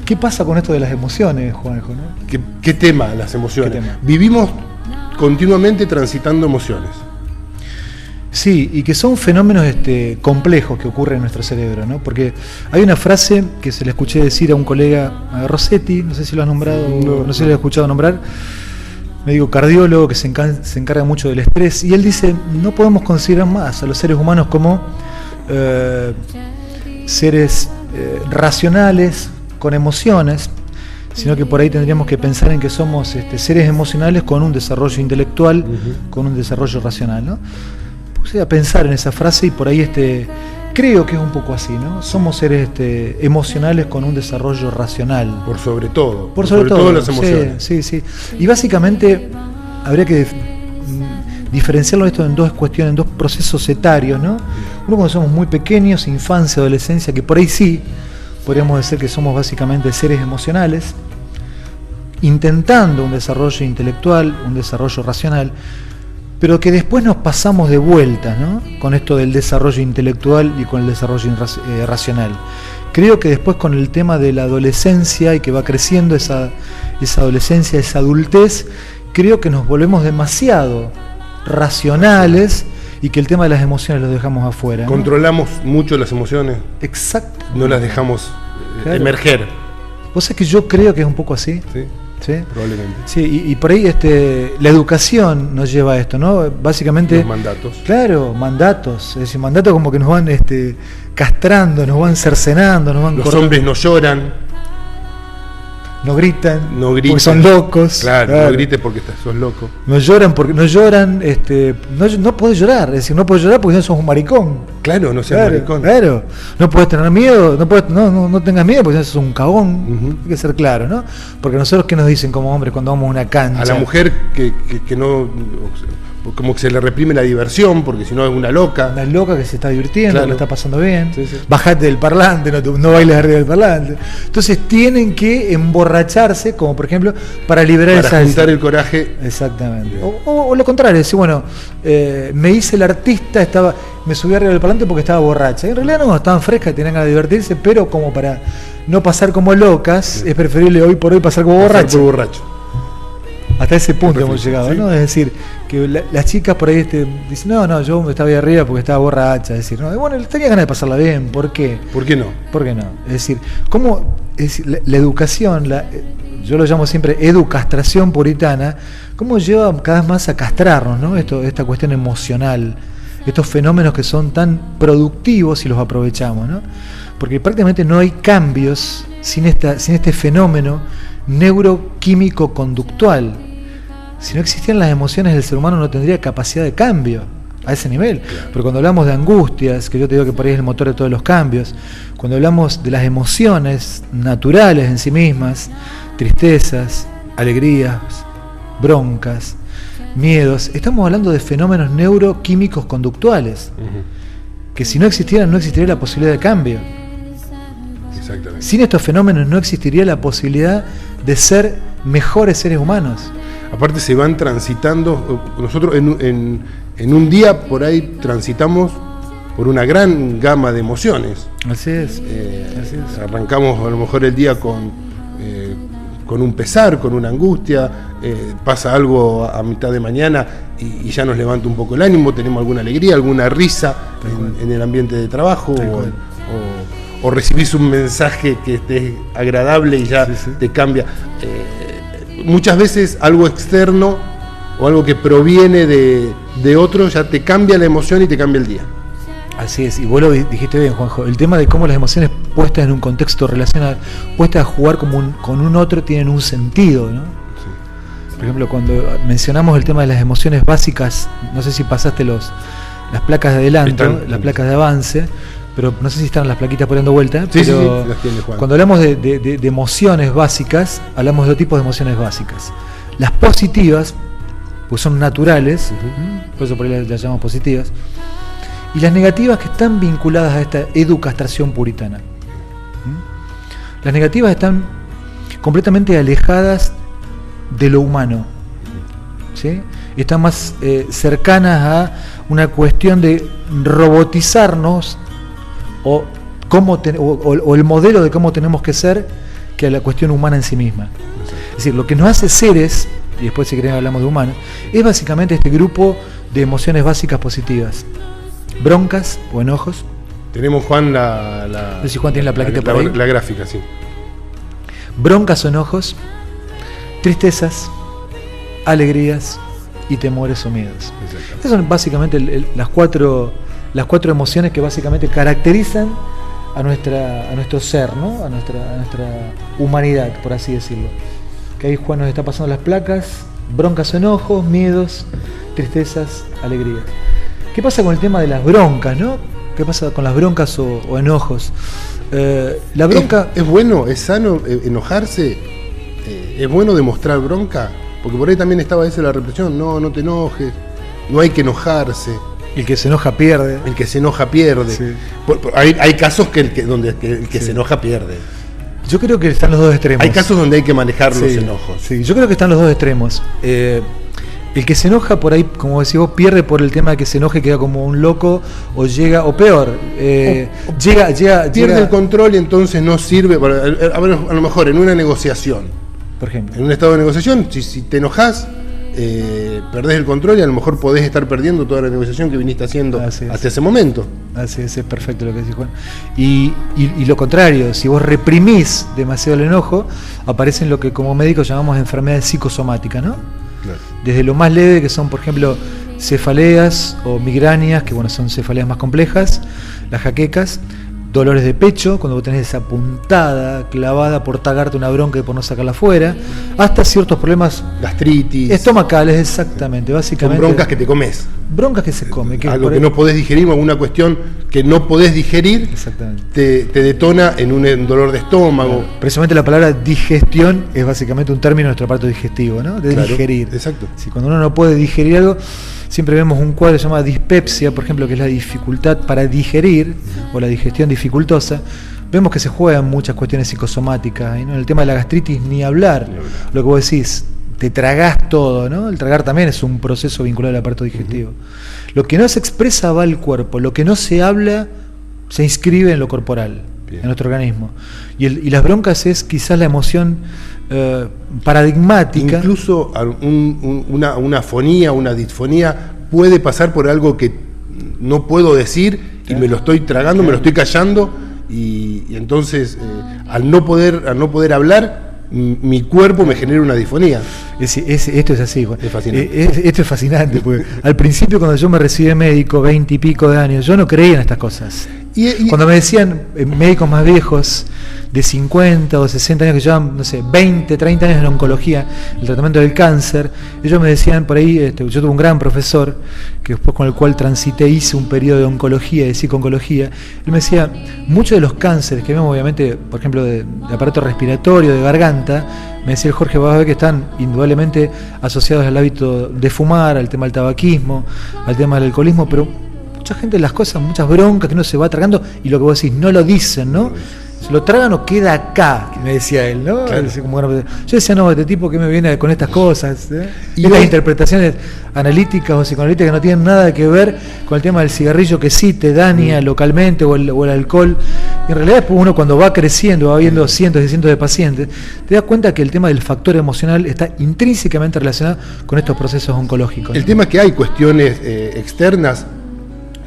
¿Qué pasa con esto de las emociones, Juanjo, ¿no? ¿Qué tema las emociones? ¿Qué tema? Vivimos continuamente transitando emociones. Sí, y que son fenómenos complejos que ocurren en nuestro cerebro, ¿no? Porque hay una frase que se le escuché decir a un colega, a Rossetti, no sé si lo has nombrado, no sé si lo has escuchado nombrar, médico cardiólogo que se encarga mucho del estrés, y él dice, no podemos considerar más a los seres humanos como seres racionales con emociones, sino que por ahí tendríamos que pensar en que somos seres emocionales con un desarrollo intelectual, con un desarrollo racional, ¿no? Puse a pensar en esa frase y por ahí creo que es un poco así, ¿no? Somos seres emocionales con un desarrollo racional. Por sobre todo. Por sobre todo las emociones. Sí. Y básicamente habría que diferenciarlo esto en dos cuestiones, en dos procesos etarios, ¿no? Uno cuando somos muy pequeños, infancia, adolescencia, que por ahí sí podríamos decir que somos básicamente seres emocionales, intentando un desarrollo intelectual, un desarrollo racional, pero que después nos pasamos de vuelta, ¿no? Con esto del desarrollo intelectual y con el desarrollo racional. Creo que después con el tema de la adolescencia y que va creciendo esa adolescencia, esa adultez, creo que nos volvemos demasiado racionales y que el tema de las emociones lo dejamos afuera, ¿no? Controlamos mucho las emociones. Exacto. No las dejamos emerger. ¿Vos sabés que yo creo que es un poco así? Sí. ¿Sí? Probablemente. Sí, y por ahí la educación nos lleva a esto, ¿no? Básicamente. Los mandatos. Claro, mandatos. Es decir, mandatos como que nos van castrando, nos van cercenando, nos van Los hombres no lloran. No gritan. Porque son locos. Claro, no grites porque sos loco. No lloran porque no lloran, no podés llorar, es decir, no podés llorar porque no sos un maricón. Claro, no seas maricón. Claro, no podés tener miedo, no tengas miedo porque sos un cagón. Hay que ser claro, ¿no? Porque nosotros, ¿qué nos dicen como hombres cuando vamos a una cancha? A la mujer que no, como que se le reprime la diversión porque si no es una loca. Una loca que se está divirtiendo, claro, que lo está pasando bien. Sí. Bajate del parlante, no bailes arriba del parlante. Entonces tienen que emborracharse, como por ejemplo, para liberar para juntar el coraje. Exactamente. O lo contrario, decir, bueno, me hice el artista, me subí arriba del parlante porque estaba borracha. Y en realidad no, estaban frescas, tenían ganas de divertirse, pero como para no pasar como locas, es preferible hoy por hoy pasar como borracho. Hasta ese punto hemos llegado, ¿sí? ¿No? Es decir, que las chicas por ahí dicen, no, yo me estaba ahí arriba porque estaba borracha. Es decir, no, bueno, tenía ganas de pasarla bien, ¿por qué? ¿Por qué no? ¿Por qué no? Es decir, la educación, yo lo llamo siempre educastración puritana, cómo lleva cada vez más a castrarnos, ¿no? Esta cuestión emocional, estos fenómenos que son tan productivos si los aprovechamos, ¿no? Porque prácticamente no hay cambios sin este fenómeno neuroquímico conductual. Si no existieran las emociones, el ser humano no tendría capacidad de cambio a ese nivel. Claro. Pero cuando hablamos de angustias, que yo te digo que por ahí es el motor de todos los cambios, cuando hablamos de las emociones naturales en sí mismas, tristezas, alegrías, broncas, miedos, estamos hablando de fenómenos neuroquímicos conductuales, que si no existieran, no existiría la posibilidad de cambio. Exactamente. Sin estos fenómenos no existiría la posibilidad de ser mejores seres humanos. Aparte se van transitando, nosotros en un día por ahí transitamos por una gran gama de emociones. Así es. Arrancamos a lo mejor el día con un pesar, con una angustia, pasa algo a mitad de mañana y ya nos levanta un poco el ánimo, tenemos alguna alegría, alguna risa en el ambiente de trabajo o recibís un mensaje que esté agradable y ya te cambia. Muchas veces algo externo o algo que proviene de otro ya te cambia la emoción y te cambia el día. Así es, y vos lo dijiste bien, Juanjo, el tema de cómo las emociones puestas en un contexto relacional, puestas a jugar con un otro, tienen un sentido, ¿no? Sí. Por ejemplo, cuando mencionamos el tema de las emociones básicas, no sé si pasaste las placas de adelanto, las placas de avance, pero no sé si están las plaquitas por dando vuelta, sí, pero sí, las tiene Juan. Cuando hablamos de emociones básicas, hablamos de dos tipos de emociones básicas. Las positivas, pues son naturales, por eso por ahí las llamamos positivas, y las negativas que están vinculadas a esta educastración puritana. Las negativas están completamente alejadas de lo humano, ¿sí? Están más cercanas a una cuestión de robotizarnos o el modelo de cómo tenemos que ser que a la cuestión humana en sí misma. Exacto. Es decir, lo que nos hace seres, y después si querés hablamos de humanos, es básicamente este grupo de emociones básicas positivas. Broncas o enojos. Tenemos, Juan, No sé si Juan tiene la plaquita por ahí. La gráfica, sí. Broncas o enojos, tristezas, alegrías y temores o miedos. Estas son básicamente las cuatro emociones que básicamente caracterizan a nuestro ser, ¿no? a nuestra humanidad, por así decirlo. Que ahí Juan nos está pasando las placas: broncas o enojos, miedos, tristezas, alegrías. ¿Qué pasa con el tema de las broncas, no? ¿Qué pasa con las broncas o enojos? La bronca... ¿Es bueno, es sano enojarse? ¿Es bueno demostrar bronca? Porque por ahí también estaba esa la represión. No te enojes, no hay que enojarse. El que se enoja pierde. El que se enoja pierde. Sí. Hay casos donde el que sí. se enoja pierde. Yo creo que están los dos extremos. Hay casos donde hay que manejar los enojos. Sí, yo creo que están los dos extremos. El que se enoja por ahí, como decís vos, pierde por el tema de que se enoje, queda como un loco, o llega, o peor, pierde el control y entonces no sirve. A lo mejor en una negociación, por ejemplo, en un estado de negociación, si te enojas, perdés el control y a lo mejor podés estar perdiendo toda la negociación que viniste haciendo hasta ese momento. Así es perfecto lo que decís, Juan. Y lo contrario, si vos reprimís demasiado el enojo, aparecen lo que como médicos llamamos enfermedades psicosomáticas, ¿no? Claro. Desde lo más leve, que son por ejemplo cefaleas o migrañas, que bueno, son cefaleas más complejas, las jaquecas, dolores de pecho, cuando vos tenés esa puntada clavada por tagarte una bronca y por no sacarla afuera, hasta ciertos problemas gastritis, estomacales, exactamente, básicamente. Son broncas que te comes. Broncas que se comen. Algo que no podés digerir, alguna cuestión que no podés digerir, te detona en un dolor de estómago. Claro. Precisamente la palabra digestión es básicamente un término de nuestro aparato digestivo, ¿no? De digerir. Exacto. Si cuando uno no puede digerir algo, siempre vemos un cuadro llamado dispepsia, por ejemplo, que es la dificultad para digerir, o la digestión dificultosa. Vemos que se juegan muchas cuestiones psicosomáticas, ¿no? En el tema de la gastritis ni hablar. Lo que vos decís, te tragás todo, ¿no? El tragar también es un proceso vinculado al aparato digestivo. Lo que no se expresa va al cuerpo, lo que no se habla se inscribe en lo corporal, en nuestro organismo. Y las broncas es quizás la emoción paradigmática. Incluso una afonía, una disfonía puede pasar por algo que no puedo decir y me lo estoy tragando, me lo estoy callando y entonces al no poder hablar, mi cuerpo me genera una disfonía. Esto es así, Juan. Es fascinante. Esto es fascinante, porque al principio cuando yo me recibí de médico, 20 y pico de años, yo no creía en estas cosas. Cuando me decían médicos más viejos, de 50 o 60 años que llevan, no sé, 20, 30 años en oncología, el tratamiento del cáncer, ellos me decían por ahí, yo tuve un gran profesor, que después con el cual transité, hice un periodo de oncología, de psico-oncología, él me decía, muchos de los cánceres que vemos, obviamente, por ejemplo, de aparato respiratorio, de garganta, me decía el Jorge, vas a ver que están indudablemente asociados al hábito de fumar, al tema del tabaquismo, al tema del alcoholismo, pero mucha gente las cosas, muchas broncas que uno se va tragando, y lo que vos decís, no lo dicen, ¿no? Se lo tragan o queda acá, me decía él, ¿no? Claro. Yo decía, no, este tipo que me viene con estas cosas, y las interpretaciones analíticas o psicoanalíticas que no tienen nada que ver con el tema del cigarrillo, que sí te daña localmente, o el alcohol. Y en realidad después uno cuando va creciendo, va viendo cientos y cientos de pacientes, te das cuenta que el tema del factor emocional está intrínsecamente relacionado con estos procesos oncológicos. El tema es que hay cuestiones externas,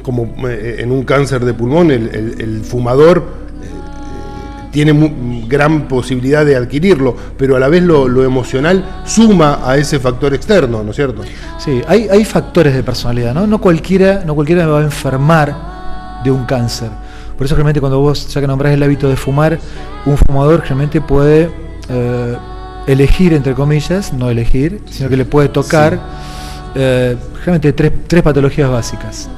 como en un cáncer de pulmón, el fumador tiene gran posibilidad de adquirirlo, pero a la vez lo emocional suma a ese factor externo, ¿no es cierto? Sí, hay factores de personalidad, ¿no? No cualquiera va a enfermar de un cáncer. Por eso realmente cuando vos, ya que nombrás el hábito de fumar, un fumador realmente puede elegir, entre comillas, no elegir, sino que le puede tocar realmente tres patologías básicas.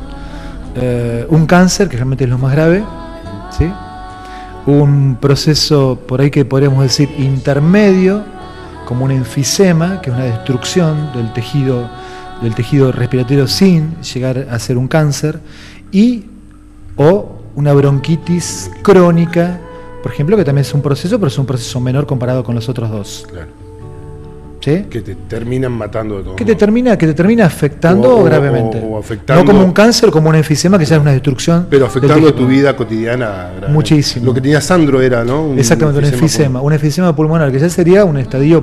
Un cáncer, que realmente es lo más grave, ¿sí? Un proceso por ahí que podríamos decir intermedio, como un enfisema, que es una destrucción del tejido respiratorio sin llegar a ser un cáncer, o una bronquitis crónica, por ejemplo, que también es un proceso, pero es un proceso menor comparado con los otros dos. Claro. ¿sí? Que te terminan matando de todo. Que te termina afectando gravemente. O afectando, no como un cáncer, como un enfisema que ya es una destrucción. Pero afectando tu vida cotidiana. Muchísimo. Lo que tenía Sandro era, ¿no? Exactamente, un enfisema pulmonar, que ya sería un estadio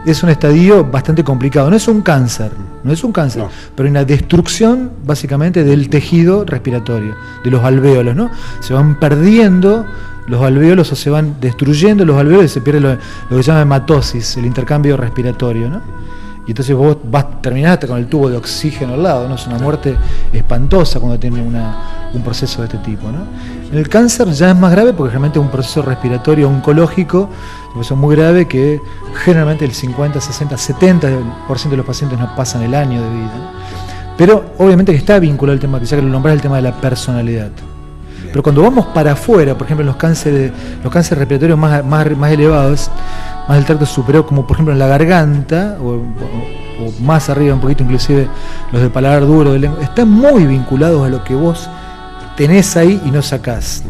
es un estadio bastante complicado. No es un cáncer, no, pero hay una destrucción básicamente del tejido respiratorio, de los alvéolos, ¿no? Se van perdiendo los alvéolos o se van destruyendo los alvéolos y se pierde lo que se llama hematosis, el intercambio respiratorio, ¿no? Y entonces vos terminaste con el tubo de oxígeno al lado, ¿no? Es una muerte espantosa cuando tiene un proceso de este tipo, ¿no? En el cáncer ya es más grave porque realmente es un proceso respiratorio oncológico, es muy grave que generalmente el 50, 60, 70% de los pacientes no pasan el año de vida, ¿no? Pero obviamente que está vinculado al tema, que ya que lo nombrás, el tema de la personalidad. Pero cuando vamos para afuera, por ejemplo, en los cánceres respiratorios más elevados, más del tracto superior, como por ejemplo en la garganta, o más arriba un poquito, inclusive los de paladar duro, de lengua, están muy vinculados a lo que vos tenés ahí y no sacás,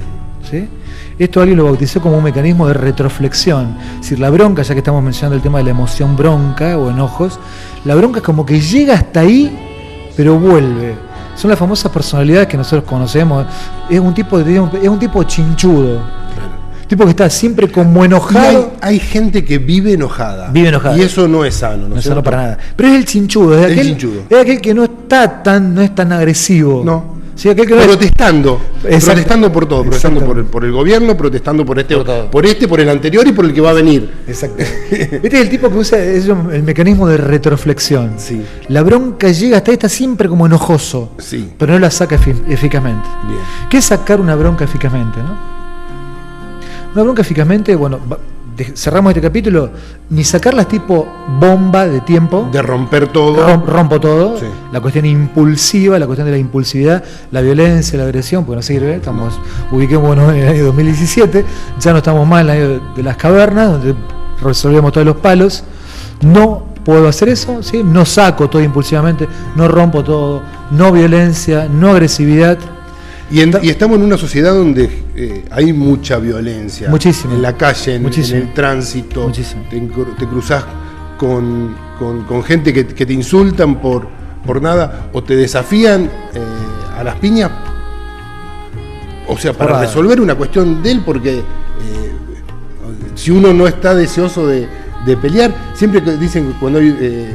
¿sí? Esto alguien lo bautizó como un mecanismo de retroflexión. Es decir, la bronca, ya que estamos mencionando el tema de la emoción bronca o enojos, la bronca es como que llega hasta ahí, pero vuelve. Son las famosas personalidades que nosotros conocemos. Es un tipo chinchudo. Tipo que está siempre como enojado. Hay gente que vive enojada. Y eso no es sano. No es sano para nada. Pero es el chinchudo. Es aquel que no es tan agresivo. No. Sí, aquel que protestando por todo, protestando por el gobierno, protestando por el anterior y por el que va a venir. Exacto. Este es el tipo que usa el mecanismo de retroflexión. Sí. La bronca llega hasta ahí, está siempre como enojoso, sí, pero no la saca eficazmente. Bien. ¿Qué es sacar una bronca eficazmente, no? Una bronca eficazmente, bueno, cerramos este capítulo, ni sacarlas tipo bomba de tiempo. De romper todo. Rompo todo. Sí. La cuestión impulsiva, la cuestión de la impulsividad, la violencia, la agresión, porque no sirve. Ubiquémonos en el año 2017, ya no estamos más en el año de las cavernas, donde resolvíamos todos los palos. No puedo hacer eso, ¿sí? No saco todo impulsivamente, no rompo todo, no violencia, no agresividad. Y estamos en una sociedad donde hay mucha violencia. Muchísimo. En la calle, en el tránsito. Muchísimo. Te cruzás con gente que te insultan por nada o te desafían a las piñas. O sea, para resolver una cuestión de él, porque si uno no está deseoso de pelear, siempre dicen que cuando hay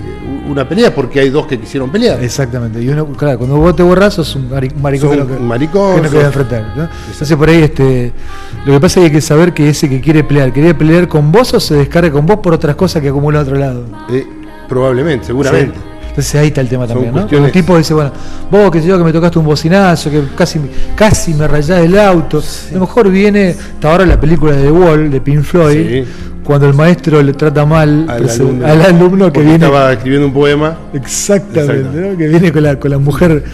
una pelea porque hay dos que quisieron pelear. Exactamente, y uno, claro, cuando vos te borrás sos un maricón que no queda enfrentar, ¿no? Entonces por ahí lo que pasa es que hay que saber que ese que quería pelear con vos o se descarga con vos por otras cosas que acumula a otro lado. Probablemente, seguramente. Sí. Entonces ahí está el tema también, ¿no? Cuestiones... Un tipo dice, bueno, vos que me tocaste un bocinazo, que casi me rayás el auto. Sí. A lo mejor viene, hasta ahora la película de The Wall, de Pink Floyd, sí, cuando el maestro le trata mal al alumno que viene. Estaba escribiendo un poema. Exactamente, ¿no? Que viene con la mujer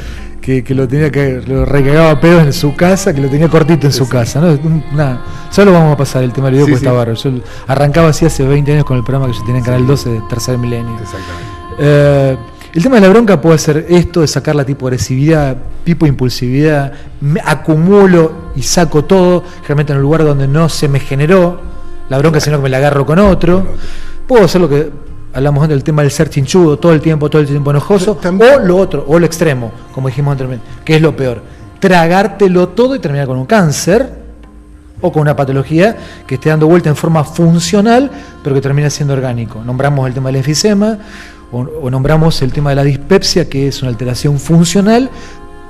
que lo recagaba pedos en su casa, que lo tenía cortito en su casa, ¿no? Ya lo vamos a pasar el tema del video, porque está bárbaro. Yo arrancaba así hace 20 años con el programa que yo tenía en Canal 12 de Tercer Milenio. Exactamente. El tema de la bronca puede ser esto de sacar la tipo agresividad, tipo impulsividad, me acumulo y saco todo, realmente en un lugar donde no se me generó la bronca, sino que me la agarro con otro. Puedo hacer lo que hablamos antes del tema del ser chinchudo, todo el tiempo enojoso, o lo otro, o lo extremo, como dijimos anteriormente, que es lo peor, tragártelo todo y terminar con un cáncer o con una patología que esté dando vuelta en forma funcional, pero que termina siendo orgánico. Nombramos el tema del enfisema, o nombramos el tema de la dispepsia, que es una alteración funcional,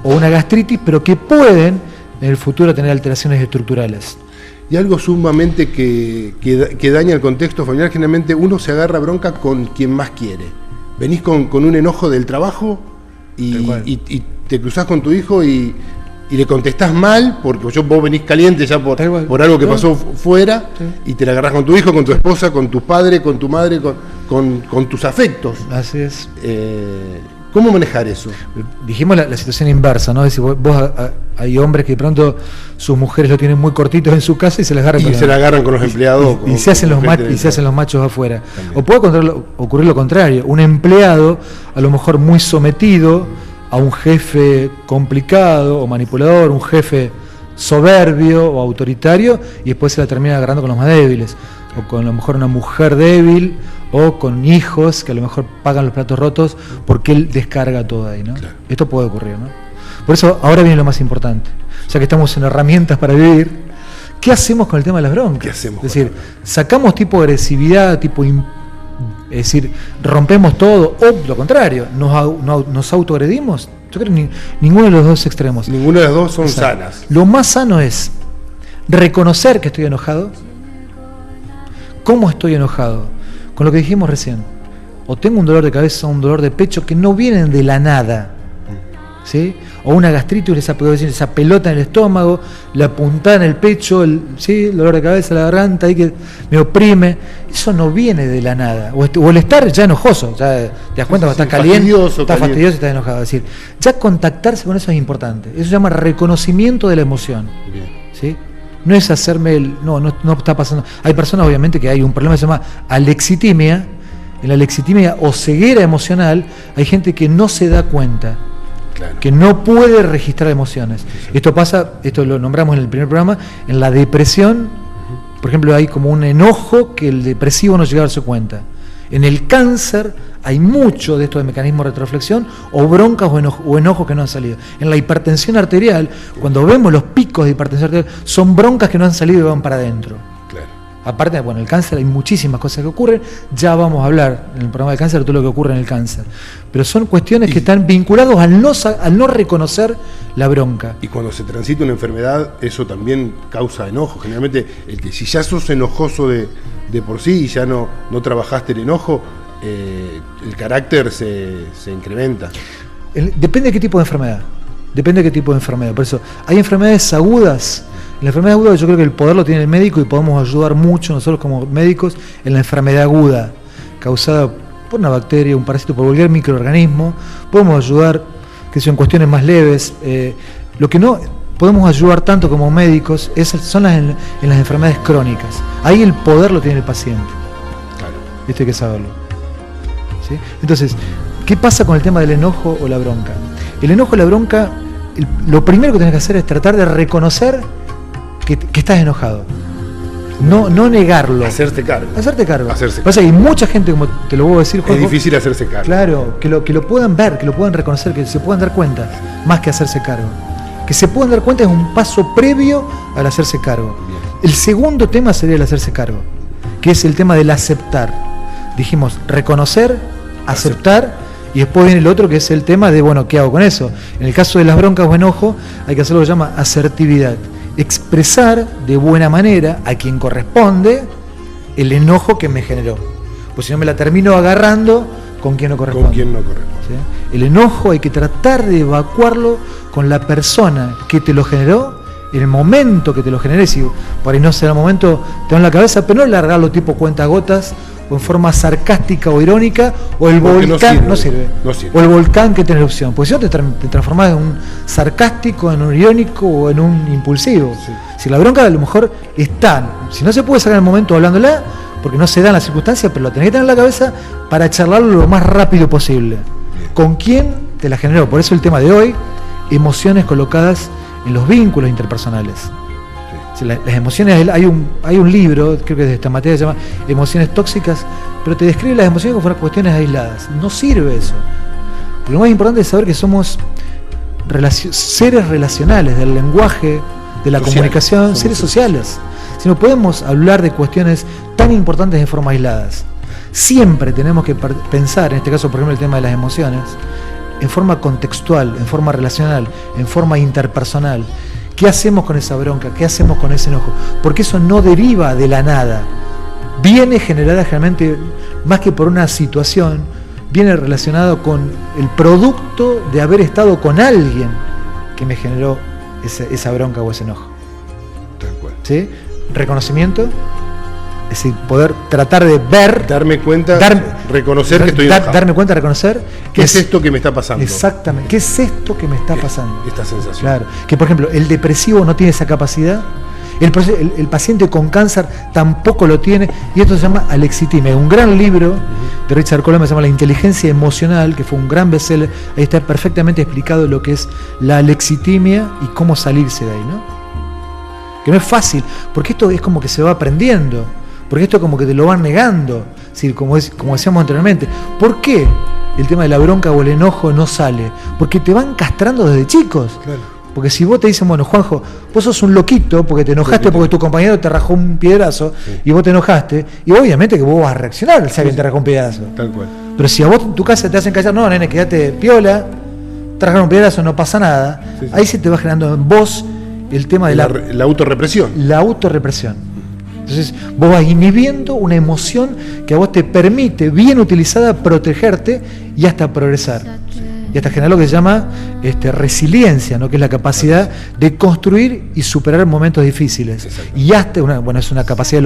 o una gastritis, pero que pueden en el futuro tener alteraciones estructurales. Y algo sumamente que daña el contexto familiar, generalmente uno se agarra bronca con quien más quiere. Venís con un enojo del trabajo y te cruzás con tu hijo y le contestás mal, porque vos venís caliente ya por algo que pasó fuera, y te la agarrás con tu hijo, con tu esposa, con tu padre, con tu madre, con tus afectos. Así es. ¿Cómo manejar eso? Dijimos la situación inversa, ¿no? Es decir, hay hombres que de pronto sus mujeres lo tienen muy cortitos en su casa y se las agarran con los empleados. Y se hacen los machos afuera. También. O puede ocurrir lo contrario, un empleado a lo mejor muy sometido a un jefe complicado o manipulador, un jefe soberbio o autoritario, y después se la termina agarrando con los más débiles. o con a lo mejor una mujer débil, o con hijos que a lo mejor pagan los platos rotos porque él descarga todo ahí, ¿no? Claro. Esto puede ocurrir, ¿no? Por eso ahora viene lo más importante. Ya que estamos en herramientas para vivir, ¿qué hacemos con el tema de las broncas? ¿Qué hacemos? Es decir, sacamos tipo agresividad, es decir, rompemos todo, o lo contrario, nos autoagredimos. Yo creo que ninguno de los dos extremos. Ninguna de las dos son sanas. Lo más sano es reconocer que estoy enojado. ¿Cómo estoy enojado? Con lo que dijimos recién. O tengo un dolor de cabeza o un dolor de pecho que no vienen de la nada, ¿sí? O una gastritis, esa pelota en el estómago, la puntada en el pecho, ¿sí? El dolor de cabeza, la garganta, ahí que me oprime. Eso no viene de la nada. O el estar ya enojoso, ya te das cuenta que estás caliente, estás fastidioso y estás enojado. Es decir, ya contactarse con eso es importante. Eso se llama reconocimiento de la emoción. Bien. ¿Sí? No es hacerme no está pasando. Hay personas, obviamente, que hay un problema que se llama alexitimia. En la alexitimia o ceguera emocional, hay gente que no se da cuenta. Claro. Que no puede registrar emociones. Sí. Esto lo nombramos en el primer programa, en la depresión, por ejemplo, hay como un enojo que el depresivo no llega a darse cuenta. En el cáncer hay mucho de estos de mecanismos de retroflexión, o broncas o enojos que no han salido. En la hipertensión arterial, cuando vemos los picos de hipertensión arterial, son broncas que no han salido y van para adentro. Aparte, bueno, el cáncer hay muchísimas cosas que ocurren, ya vamos a hablar en el programa del cáncer de todo lo que ocurre en el cáncer, pero son cuestiones que están vinculadas al no reconocer la bronca. Y cuando se transita una enfermedad, eso también causa enojo. Generalmente, si ya sos enojoso de por sí y ya no trabajaste el enojo, el carácter se incrementa. Depende de qué tipo de enfermedad. Por eso, hay enfermedades agudas. En la enfermedad aguda yo creo que el poder lo tiene el médico y podemos ayudar mucho nosotros como médicos en la enfermedad aguda causada por una bacteria, un parásito, por cualquier microorganismo. Podemos ayudar, que son cuestiones más leves. Lo que no podemos ayudar tanto como médicos son en las enfermedades crónicas. Ahí el poder lo tiene el paciente. Claro. Esto hay que saberlo. ¿Sí? Entonces, ¿qué pasa con el tema del enojo o la bronca? El enojo o la bronca, lo primero que tenés que hacer es tratar de reconocer que estás enojado. No negarlo. Hacerte cargo. Pasa que hay mucha gente, como te lo voy a decir, Juanjo, es difícil hacerse cargo. Claro, que lo puedan ver, que lo puedan reconocer, que se puedan dar cuenta, más que hacerse cargo. Que se puedan dar cuenta es un paso previo al hacerse cargo. Bien. El segundo tema sería el hacerse cargo, que es el tema del aceptar. Dijimos reconocer, aceptar. Y después viene el otro, que es el tema de, bueno, ¿qué hago con eso? En el caso de las broncas o enojo, hay que hacer lo que se llama asertividad. Expresar de buena manera a quien corresponde el enojo que me generó. Pues si no me la termino agarrando con quien no corresponde. ¿Sí? El enojo hay que tratar de evacuarlo con la persona que te lo generó, en el momento que te lo generé. Si por ahí no será el momento, te da en la cabeza, pero no largarlo tipo cuentagotas, o en forma sarcástica o irónica, o el volcán no sirve. O el volcán que tiene erupción, porque si no te transformás en un sarcástico, en un irónico o en un impulsivo. Sí. Si la bronca a lo mejor está, si no se puede sacar en el momento hablándola, porque no se dan las circunstancias, pero lo tenés que tener en la cabeza para charlarlo lo más rápido posible. Bien. ¿Con quién te la generó? Por eso el tema de hoy, emociones colocadas en los vínculos interpersonales. Las emociones, hay un libro, creo que de esta materia, se llama Emociones Tóxicas, pero te describe las emociones como fueran cuestiones aisladas. No sirve eso. Lo más importante es saber que somos seres relacionales, del lenguaje, de la comunicación, seres sociales. Si no podemos hablar de cuestiones tan importantes de forma aisladas. Siempre tenemos que pensar, en este caso, por ejemplo, el tema de las emociones, en forma contextual, en forma relacional, en forma interpersonal. ¿Qué hacemos con esa bronca? ¿Qué hacemos con ese enojo? Porque eso no deriva de la nada. Viene generada generalmente, más que por una situación, viene relacionado con el producto de haber estado con alguien que me generó esa bronca o ese enojo. Tal cual. ¿Sí? Reconocimiento, es decir, poder tratar de ver, darme cuenta, reconocer que estoy enojado. Darme cuenta, reconocer ¿qué es esto que me está pasando? Exactamente, ¿qué es esto que me está pasando? Esta sensación. Claro, que por ejemplo, el depresivo no tiene esa capacidad, el paciente con cáncer tampoco lo tiene, y esto se llama alexitimia. Un gran libro de Richard Coleman se llama La inteligencia emocional, que fue un gran bestseller. Ahí está perfectamente explicado lo que es la alexitimia y cómo salirse de ahí, ¿no? Que no es fácil, porque esto es como que se va aprendiendo. Porque esto como que te lo van negando, es decir, como decíamos anteriormente. ¿Por qué el tema de la bronca o el enojo no sale? Porque te van castrando desde chicos. Claro. Porque si vos te dicen, bueno, Juanjo, vos sos un loquito porque te enojaste porque tu compañero te rajó un piedrazo y vos te enojaste, y obviamente que vos vas a reaccionar si alguien te rajó un piedrazo. Tal cual. Pero si a vos en tu casa te hacen callar, no, nene, quédate piola, te rajaron un piedrazo, no pasa nada, ahí se te va generando en vos el tema de la autorrepresión. La autorrepresión. Entonces vos vas inhibiendo una emoción que a vos te permite, bien utilizada, protegerte y hasta progresar. Y hasta generar lo que se llama resiliencia, ¿no? Que es la capacidad de construir y superar momentos difíciles. Y hasta, es una capacidad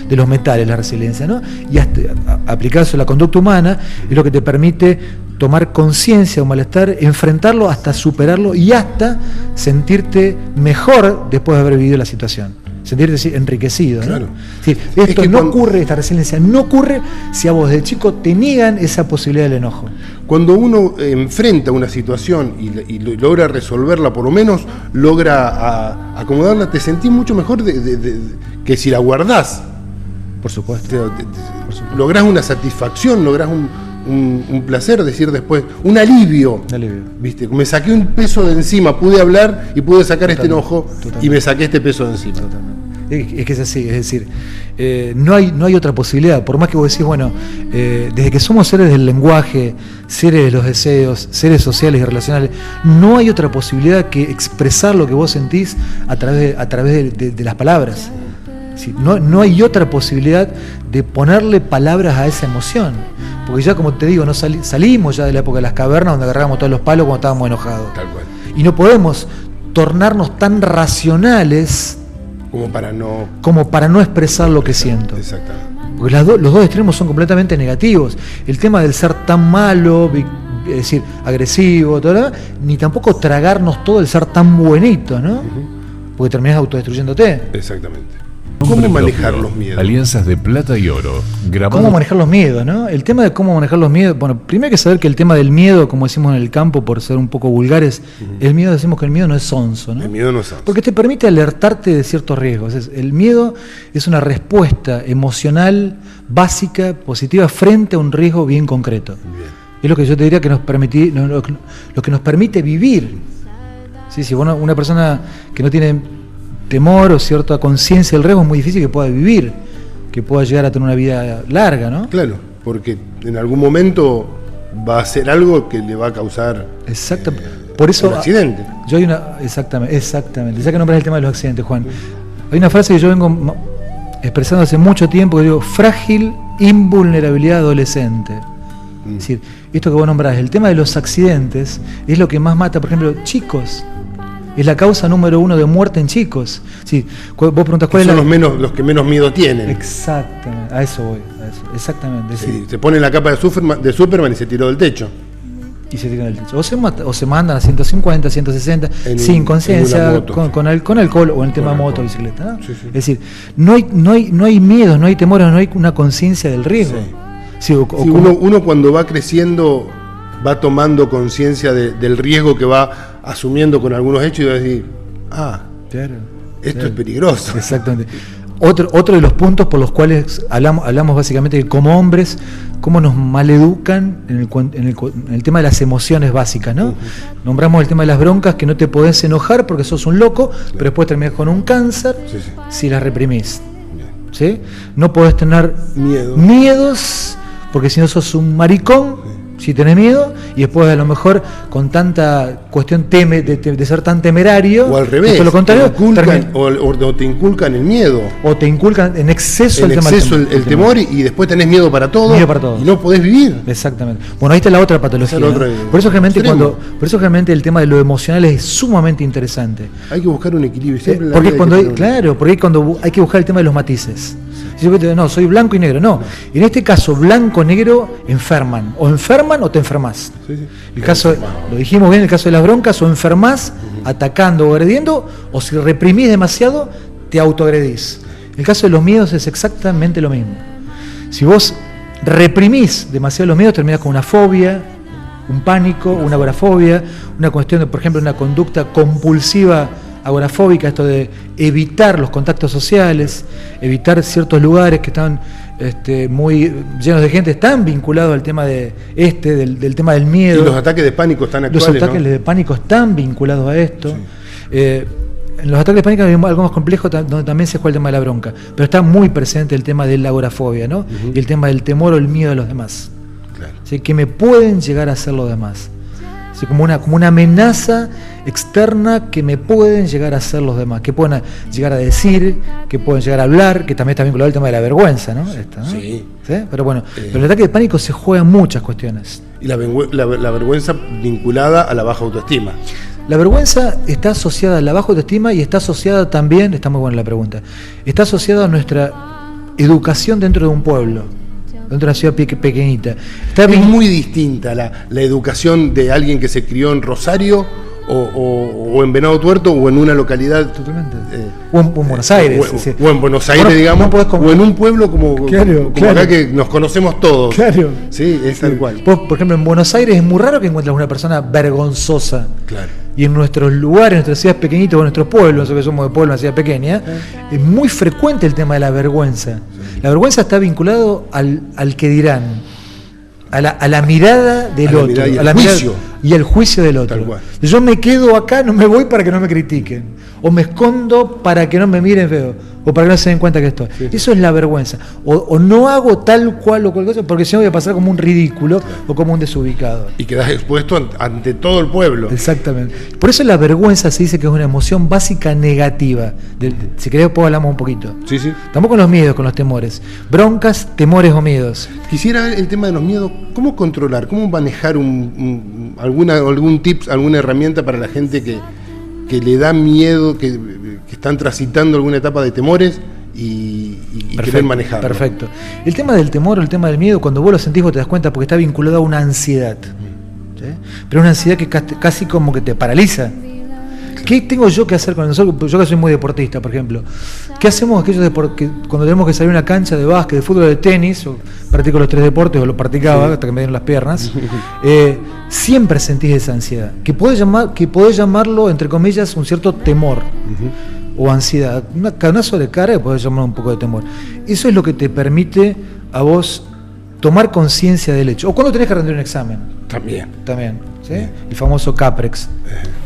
de los metales, la resiliencia, ¿no? Y hasta aplicarse a la conducta humana es lo que te permite tomar conciencia de un malestar, enfrentarlo hasta superarlo y hasta sentirte mejor después de haber vivido la situación. Sentirte enriquecido, ¿no? Claro. Sí, esto no ocurre, esta resiliencia no ocurre si a vos de chico te niegan esa posibilidad del enojo. Cuando uno enfrenta una situación y logra resolverla, por lo menos logra acomodarla, te sentís mucho mejor que si la guardás. Por supuesto. Lográs una satisfacción, lográs un placer, decir después, un alivio. ¿Viste? Me saqué un peso de encima, pude hablar y pude sacar este enojo y me saqué este peso de encima. Totalmente. Es que es así, es decir, no hay otra posibilidad, por más que vos decís, bueno, desde que somos seres del lenguaje, seres de los deseos, seres sociales y relacionales, no hay otra posibilidad que expresar lo que vos sentís a través de las palabras. Sí, no hay otra posibilidad de ponerle palabras a esa emoción, porque ya, como te digo, no salimos ya de la época de las cavernas donde agarrábamos todos los palos cuando estábamos enojados. Tal cual. Y no podemos tornarnos tan racionales como para no expresar lo que siento. Exactamente. Porque los dos extremos son completamente negativos. El tema del ser tan malo, es decir, agresivo, ni tampoco tragarnos todo el ser tan buenito, ¿no? Porque terminás autodestruyéndote. Exactamente. ¿Cómo manejar los miedos? Alianzas de plata y oro. ¿Cómo manejar los miedos, no? El tema de cómo manejar los miedos, bueno, primero hay que saber que el tema del miedo, como decimos en el campo, por ser un poco vulgares, el miedo, decimos que el miedo no es sonso, ¿no? El miedo no es sonso. Porque te permite alertarte de ciertos riesgos. El miedo es una respuesta emocional, básica, positiva, frente a un riesgo bien concreto. Bien. Es lo que yo te diría que lo que nos permite vivir. ¿Sí? Si una persona que no tiene temor o cierta conciencia del riesgo, es muy difícil que pueda vivir, que pueda llegar a tener una vida larga, ¿no? Claro, porque en algún momento va a hacer algo que le va a causar por eso, un accidente. Exactamente. Ya que nombras el tema de los accidentes, Juan, hay una frase que yo vengo expresando hace mucho tiempo que digo, frágil invulnerabilidad adolescente. Es decir, esto que vos nombrás, el tema de los accidentes es lo que más mata, por ejemplo, chicos. Es la causa número 1 de muerte en chicos. Sí, vos preguntás cuál es los que menos miedo tienen. Exactamente, a eso voy. Exactamente. Sí, se pone en la capa de Superman y se tiró del techo. Y se tiran del techo. O se mandan a 150, 160, sin conciencia, con alcohol o en el tema de moto, bicicleta, ¿no? Sí. Es decir, no hay miedos, no hay temores, no hay una conciencia del riesgo. Sí. Uno cuando va creciendo va tomando conciencia del riesgo que va asumiendo con algunos hechos y va a decir, esto es peligroso. Exactamente. Otro de los puntos por los cuales hablamos básicamente que como hombres, cómo nos maleducan en el tema de las emociones básicas, ¿no? Nombramos el tema de las broncas, que no te podés enojar porque sos un loco, pero después terminás con un cáncer si las reprimís. ¿Sí? No podés tener miedos porque si no sos un maricón. Si tenés miedo, y después a lo mejor con tanta cuestión de ser tan temerario, o al revés, lo contrario, o te inculcan el miedo, o te inculcan en exceso el temor y después tenés miedo para todo, y no podés vivir. Exactamente. Bueno, ahí está la otra patología, ¿no? Por eso realmente el tema de lo emocional es sumamente interesante. Hay que buscar un equilibrio siempre. Porque cuando hay que buscar el tema de los matices. No, soy blanco y negro. No, en este caso, blanco, negro, enferman o te enfermas. El caso, lo dijimos bien, el caso de las broncas, o enfermas atacando o agrediendo, o si reprimís demasiado, te autoagredís. El caso de los miedos es exactamente lo mismo. Si vos reprimís demasiado los miedos, terminás con una fobia, un pánico, una agorafobia, una cuestión de, por ejemplo, una conducta compulsiva agorafóbica, esto de evitar los contactos sociales, evitar ciertos lugares que están muy llenos de gente, están vinculados al tema del tema del miedo. Y los ataques de pánico están actuales, Los ataques de pánico están vinculados a esto. Sí. En los ataques de pánico hay algo más complejo donde también se juega el tema de la bronca, pero está muy presente el tema de la agorafobia, ¿no? Y el tema del temor o el miedo a los demás. Claro. ¿Sí? Que me pueden llegar a hacer los demás. ¿Sí? Como una amenaza externa que me pueden llegar a hacer los demás, que pueden llegar a decir, que pueden llegar a hablar, que también está vinculado al tema de la vergüenza, ¿no? ¿No? Sí. ¿Sí? Pero bueno, pero el ataque de pánico se juega en muchas cuestiones. Y la vergüenza vinculada a la baja autoestima. La vergüenza está asociada a la baja autoestima y está asociada también, está muy buena la pregunta, está asociada a nuestra educación dentro de un pueblo, dentro de una ciudad pequeñita. Es muy distinta la educación de alguien que se crió en Rosario o en Venado Tuerto o en una localidad. Totalmente. O en Buenos Aires. O en Buenos Aires, digamos, o en un pueblo como claro. Acá que nos conocemos todos. Claro. Sí, es tal cual. Vos, por ejemplo, en Buenos Aires es muy raro que encuentres una persona vergonzosa. Claro. Y en nuestros lugares, en nuestras ciudades pequeñitas o en nuestros pueblos, nosotros que somos de pueblo, una ciudad pequeña, es muy frecuente el tema de la vergüenza. Sí. La vergüenza está vinculado al que dirán, a la mirada del otro, a la juicio. Y el juicio del otro. Yo me quedo acá, no me voy para que no me critiquen, o me escondo para que no me miren feo, o para que no se den cuenta que estoy. Sí. Eso es la vergüenza. O no hago tal cual o cual cosa, porque si no voy a pasar como un ridículo o como un desubicado. Y quedás expuesto ante todo el pueblo. Exactamente. Por eso la vergüenza se dice que es una emoción básica negativa. Si querés, después hablamos un poquito. Sí, sí. Estamos con los miedos, con los temores. Broncas, temores o miedos. Quisiera ver el tema de los miedos. ¿Cómo controlar? ¿Cómo manejar algún tips, alguna herramienta para la gente que le da miedo, que están transitando alguna etapa de temores y quieren manejarlo? Perfecto. El tema del temor o el tema del miedo, cuando vos lo sentís, vos te das cuenta porque está vinculado a una ansiedad. ¿Sí? Pero una ansiedad que casi como que te paraliza. ¿Qué tengo yo que hacer con eso? Yo que soy muy deportista, por ejemplo. ¿Qué hacemos aquellos cuando tenemos que salir a una cancha de básquet, de fútbol o de tenis? O practico los tres deportes, o lo practicaba hasta que me dieron las piernas. Siempre sentís esa ansiedad. Que podés llamarlo, entre comillas, un cierto temor. O ansiedad. Una sobrecarga, podés llamarlo un poco de temor. Eso es lo que te permite a vos tomar conciencia del hecho. O cuando tenés que rendir un examen. También. ¿Sí? El famoso CAPREX.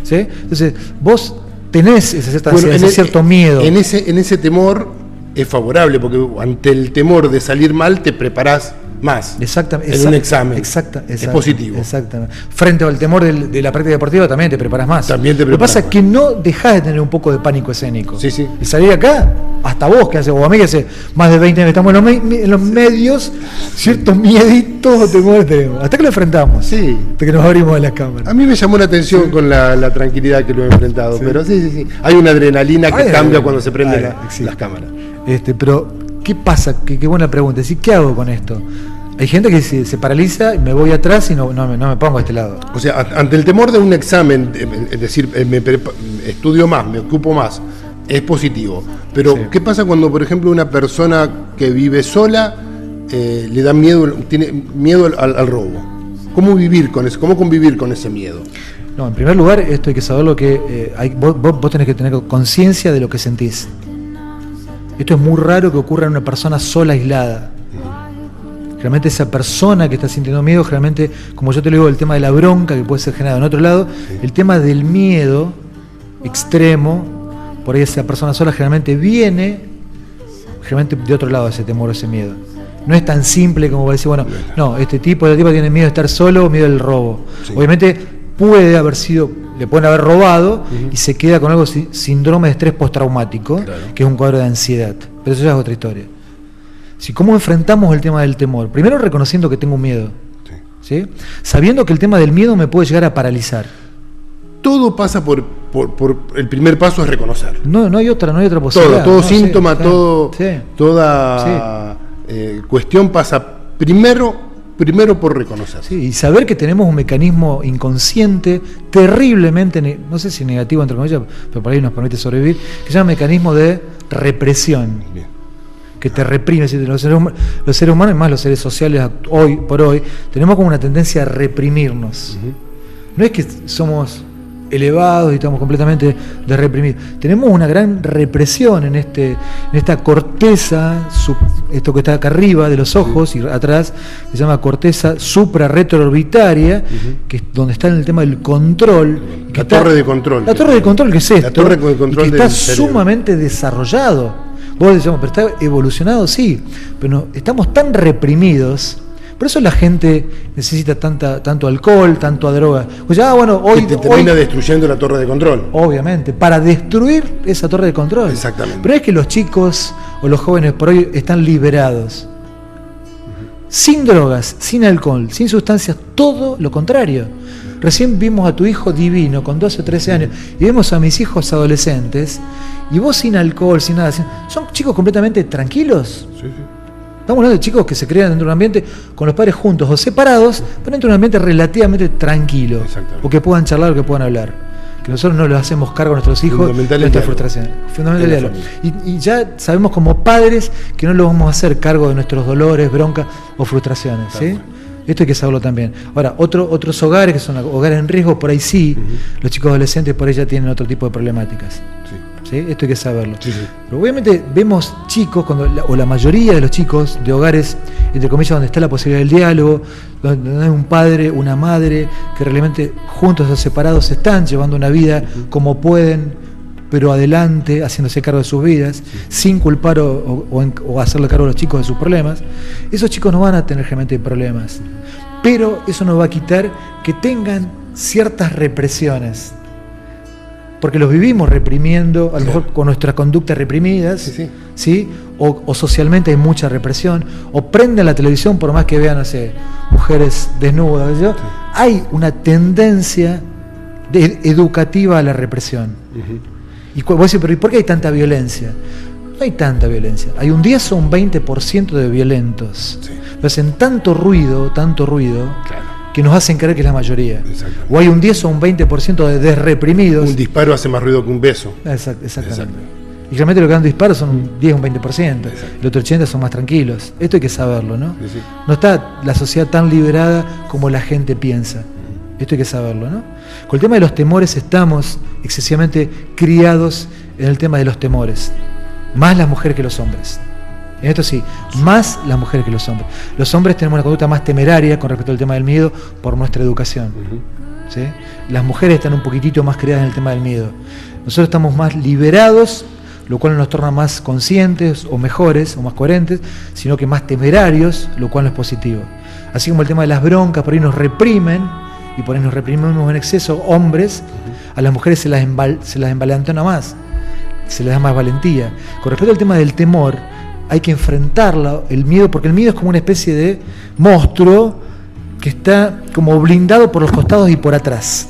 ¿Sí? Entonces, vos tenés esa ansiedad, ese cierto miedo. En ese temor es favorable, porque ante el temor de salir mal te preparás más. Exactamente. En un examen. Es positivo. Exactamente. Frente al temor de la práctica deportiva también te preparás más. También te preparás. Lo que pasa es que no dejás de tener un poco de pánico escénico. Sí, sí. Y salir acá, hasta vos que hace, o a mí que hace más de 20 años estamos en los medios, ciertos mieditos o temores tenemos. Hasta que lo enfrentamos. Sí. Hasta que nos abrimos de las cámaras. A mí me llamó la atención con la tranquilidad que lo he enfrentado. Sí. Pero sí. Hay una adrenalina que cambia cuando se prenden las cámaras. Pero, ¿qué pasa? Qué buena pregunta. ¿Qué hago con esto? Hay gente que se paraliza y me voy atrás y no me pongo a este lado. O sea, ante el temor de un examen, es decir, estudio más, me ocupo más, es positivo. Pero, sí. ¿Qué pasa cuando, por ejemplo, una persona que vive sola le da miedo, tiene miedo al robo? ¿Cómo vivir con eso? ¿Cómo convivir con ese miedo? No, en primer lugar, esto hay que saber lo que vos tenés que tener conciencia de lo que sentís. Esto es muy raro que ocurra en una persona sola, aislada. Realmente esa persona que está sintiendo miedo, realmente, como yo te lo digo, el tema de la bronca que puede ser generado en otro lado, el tema del miedo extremo, por ahí esa persona sola generalmente viene de otro lado ese temor, ese miedo. No es tan simple como para decir, bueno, no, esta tipa tiene miedo de estar solo, miedo del robo. Sí. Obviamente puede haber sido, le pueden haber robado y se queda con algo, síndrome de estrés postraumático, claro, que es un cuadro de ansiedad. Pero eso ya es otra historia. ¿Cómo enfrentamos el tema del temor? Primero reconociendo que tengo un miedo, ¿sí? Sabiendo que el tema del miedo me puede llegar a paralizar. Todo pasa por el primer paso es reconocer. No hay otra posibilidad. Todo síntoma, toda cuestión pasa primero por reconocer. Sí, y saber que tenemos un mecanismo inconsciente terriblemente, no sé si negativo entre comillas, pero por ahí nos permite sobrevivir, que se llama mecanismo de represión. Bien. Que te reprime. Los seres humanos, y más los seres sociales hoy por hoy, tenemos como una tendencia a reprimirnos. No es que somos elevados y estamos completamente reprimidos. Tenemos una gran represión en esta corteza, esto que está acá arriba de los ojos y atrás, se llama corteza suprarretroorbitaria, que es donde está en el tema del control. La torre de control. La torre de control, ¿qué es esto? La torre de control y que está del cerebro. sumamente desarrollado. Vos decís, pero está evolucionado, sí, pero no, estamos tan reprimidos. Por eso la gente necesita tanto alcohol, tanta droga. O sea, hoy te termina destruyendo la torre de control. Obviamente, para destruir esa torre de control. Exactamente. Pero es que los chicos o los jóvenes por hoy están liberados. Sin drogas, sin alcohol, sin sustancias, todo lo contrario. Recién vimos a tu hijo divino con 12 o 13 años y vemos a mis hijos adolescentes y vos sin alcohol, sin nada. Son chicos completamente tranquilos. Sí. Estamos hablando de chicos que se crían dentro de un ambiente con los padres juntos o separados, pero dentro de un ambiente relativamente tranquilo. O que puedan charlar o que puedan hablar. Que nosotros no les hacemos cargo a nuestros hijos de nuestra frustración. Fundamental el diálogo. Y ya sabemos como padres que no les vamos a hacer cargo de nuestros dolores, broncas o frustraciones. ¿Sí? Esto hay que saberlo también. Ahora, otros hogares que son hogares en riesgo, por ahí sí, los chicos adolescentes por ahí ya tienen otro tipo de problemáticas. ¿Sí? Esto hay que saberlo. Sí. Pero obviamente vemos chicos, o la mayoría de los chicos de hogares, entre comillas, donde está la posibilidad del diálogo, donde hay un padre, una madre, que realmente juntos o separados están llevando una vida como pueden, pero adelante, haciéndose cargo de sus vidas, sin culpar o hacerle cargo a los chicos de sus problemas. Esos chicos no van a tener realmente problemas. Pero eso no va a quitar que tengan ciertas represiones. Porque los vivimos reprimiendo, a lo mejor con nuestras conductas reprimidas, ¿sí? O socialmente hay mucha represión, o prenden la televisión por más que vean, no sé, mujeres desnudas, ¿sí? Hay una tendencia educativa a la represión. Y vos decís, pero ¿y por qué hay tanta violencia? No hay tanta violencia, hay un 10 o un 20% de violentos. Pero hacen tanto ruido, que nos hacen creer que es la mayoría. O hay un 10 o un 20% de desreprimidos. Un disparo hace más ruido que un beso. Exactamente. Y realmente lo que dan disparos son un 10 o un 20%. Los otros 80 son más tranquilos. Esto hay que saberlo, ¿no? No está la sociedad tan liberada como la gente piensa. Esto hay que saberlo, ¿no? Con el tema de los temores estamos excesivamente criados en el tema de los temores. Más las mujeres que los hombres. En esto sí, más las mujeres que los hombres. Los hombres tenemos una conducta más temeraria con respecto al tema del miedo por nuestra educación. ¿Sí? Las mujeres están un poquitito más criadas en el tema del miedo. Nosotros estamos más liberados, lo cual no nos torna más conscientes o mejores o más coherentes, sino que más temerarios, lo cual no es positivo. Así como el tema de las broncas, por ahí nos reprimen, y por ahí nos reprimimos en exceso, hombres, a las mujeres se las envalentona más, se les da más valentía. Con respecto al tema del temor, hay que enfrentarlo, el miedo, porque el miedo es como una especie de monstruo que está como blindado por los costados y por atrás.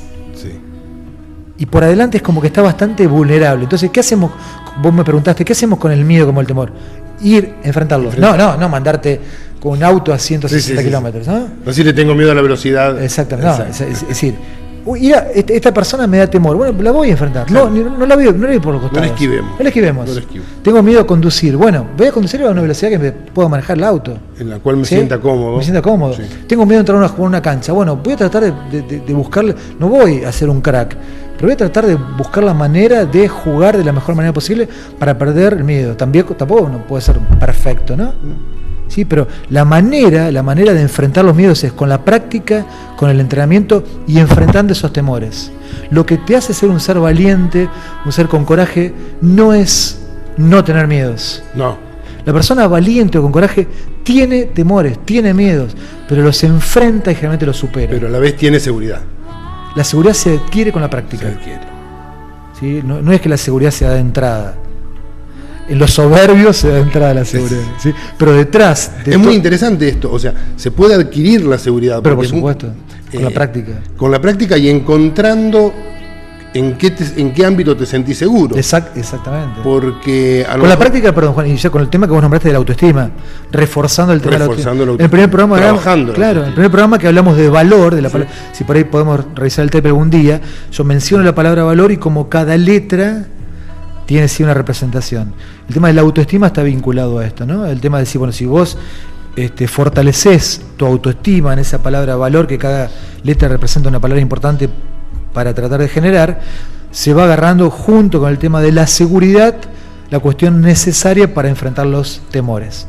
Y por adelante es como que está bastante vulnerable. Entonces, ¿qué hacemos? Vos me preguntaste, ¿qué hacemos con el miedo como el temor? Enfrentarlo. No, mandarte con un auto a 160 kilómetros. ¿No? No si le tengo miedo a la velocidad. Exactamente. Es decir, esta persona me da temor. Bueno, la voy a enfrentar. No la voy por los costados. No la esquivemos. Tengo miedo a conducir. Bueno, voy a conducir a una velocidad que me pueda manejar el auto. En la cual me sienta cómodo. Sí. Tengo miedo de entrar a jugar una cancha. Bueno, voy a tratar de buscarle. No voy a hacer un crack, pero voy a tratar de buscar la manera de jugar de la mejor manera posible para perder el miedo. Tampoco no puede ser perfecto, ¿no? Sí, pero la manera de enfrentar los miedos es con la práctica, con el entrenamiento y enfrentando esos temores. Lo que te hace ser un ser valiente, un ser con coraje, no es no tener miedos. No. La persona valiente o con coraje tiene temores, tiene miedos, pero los enfrenta y generalmente los supera. Pero a la vez tiene seguridad. La seguridad se adquiere con la práctica. ¿Sí? No es que la seguridad sea de entrada. En los soberbios se da entrada la seguridad, ¿sí? Pero detrás es muy interesante esto, o sea, se puede adquirir la seguridad. Pero por supuesto, con la práctica. Con la práctica y encontrando en qué ámbito te sentís seguro. Exactamente. Porque con la práctica, perdón, Juan, y ya con el tema que vos nombraste de la autoestima, reforzando el tema de la autoestima. En el primer programa el primer programa que hablamos de valor, de la palabra, si por ahí podemos revisar el tape algún día, yo menciono la palabra valor y como cada letra tiene sí una representación. El tema de la autoestima está vinculado a esto, ¿no? El tema de decir, bueno, si vos fortaleces tu autoestima en esa palabra valor, que cada letra representa una palabra importante para tratar de generar, se va agarrando junto con el tema de la seguridad, la cuestión necesaria para enfrentar los temores.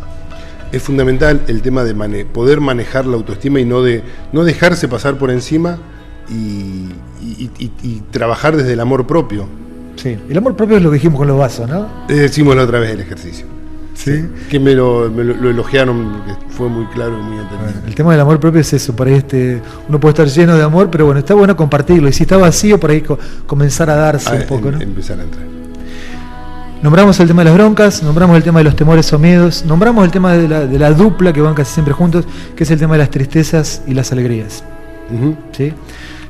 Es fundamental el tema de poder manejar la autoestima y no dejarse pasar por encima y trabajar desde el amor propio. Sí, el amor propio es lo que dijimos con los vasos, ¿no? Decimos la otra vez el ejercicio. Sí. Que me lo elogiaron, que fue muy claro y muy entendido. Bueno, el tema del amor propio es eso, por ahí uno puede estar lleno de amor, pero bueno, está bueno compartirlo, y si está vacío, por ahí comenzar a darse un poco, ¿no? Empezar a entrar. Nombramos el tema de las broncas, nombramos el tema de los temores o miedos, nombramos el tema de la dupla que van casi siempre juntos, que es el tema de las tristezas y las alegrías. Uh-huh. ¿Sí?